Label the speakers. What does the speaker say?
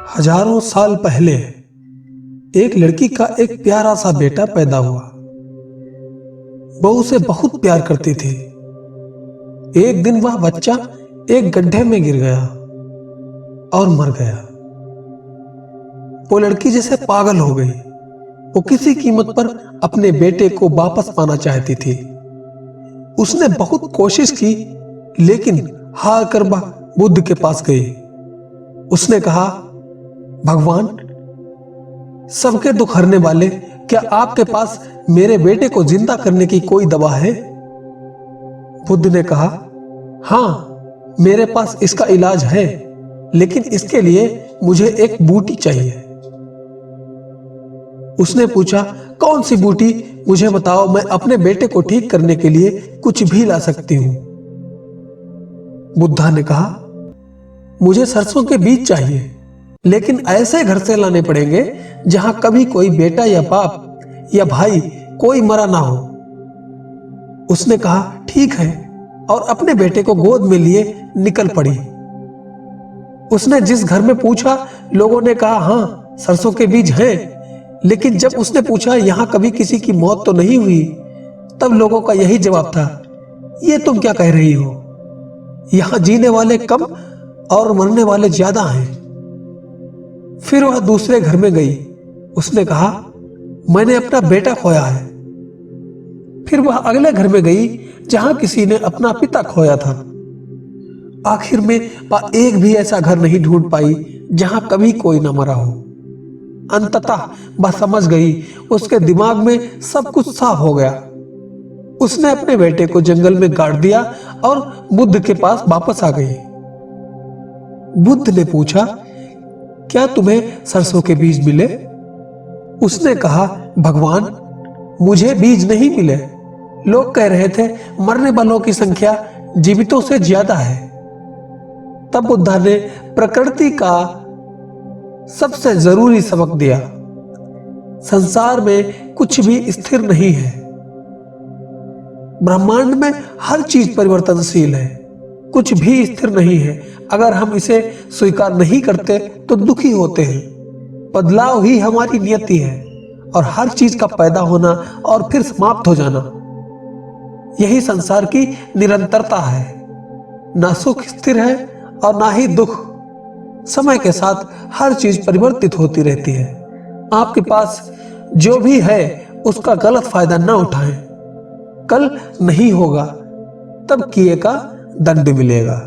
Speaker 1: हजारों साल पहले एक लड़की का एक प्यारा सा बेटा पैदा हुआ। वो उसे बहुत प्यार करती थी। एक दिन वह बच्चा एक गड्ढे में गिर गया और मर गया। वो लड़की जैसे पागल हो गई। वो किसी कीमत पर अपने बेटे को वापस पाना चाहती थी। उसने बहुत कोशिश की, लेकिन हार कर वह बुद्ध के पास गई। उसने कहा, भगवान, सबके दुख हरने वाले, क्या आपके पास मेरे बेटे को जिंदा करने की कोई दवा है? बुद्ध ने कहा, हाँ, मेरे पास इसका इलाज है, लेकिन इसके लिए मुझे एक बूटी चाहिए। उसने पूछा, कौन सी बूटी? मुझे बताओ, मैं अपने बेटे को ठीक करने के लिए कुछ भी ला सकती हूं। बुद्धा ने कहा, मुझे सरसों के बीज चाहिए, लेकिन ऐसे घर से लाने पड़ेंगे जहां कभी कोई बेटा या बाप या भाई कोई मरा ना हो। उसने कहा, ठीक है, और अपने बेटे को गोद में लिए निकल पड़ी। उसने जिस घर में पूछा, लोगों ने कहा, हाँ, सरसों के बीज हैं। लेकिन जब उसने पूछा, यहां कभी किसी की मौत तो नहीं हुई? तब लोगों का यही जवाब था, ये तुम क्या कह रही हो? यहां जीने वाले कम और मरने वाले ज्यादा हैं। फिर वह दूसरे घर में गई। उसने कहा, मैंने अपना बेटा खोया है। फिर वह अगले घर में गई जहां किसी ने अपना पिता खोया था। आखिर में वह एक भी ऐसा घर नहीं ढूंढ पाई जहां कभी कोई न मरा हो। अंततः वह समझ गई, उसके दिमाग में सब कुछ साफ हो गया। उसने अपने बेटे को जंगल में गाड़ दिया और बुद्ध के पास वापस आ गई। बुद्ध ने पूछा, क्या तुम्हें सरसों के बीज मिले? उसने कहा, भगवान, मुझे बीज नहीं मिले। लोग कह रहे थे मरने वालों की संख्या जीवितों से ज्यादा है। तब बुद्धा ने प्रकृति का सबसे जरूरी सबक दिया, संसार में कुछ भी स्थिर नहीं है। ब्रह्मांड में हर चीज परिवर्तनशील है, कुछ भी स्थिर नहीं है। अगर हम इसे स्वीकार नहीं करते तो दुखी होते हैं। बदलाव ही हमारी नियति है, और हर चीज का पैदा होना और फिर समाप्त हो जाना, यही संसार की निरंतरता है। ना सुख स्थिर है और ना ही दुख। समय के साथ हर चीज परिवर्तित होती रहती है। आपके पास जो भी है उसका गलत फायदा ना उठाएं। कल नहीं होगा, तब किए का दंड मिलेगा।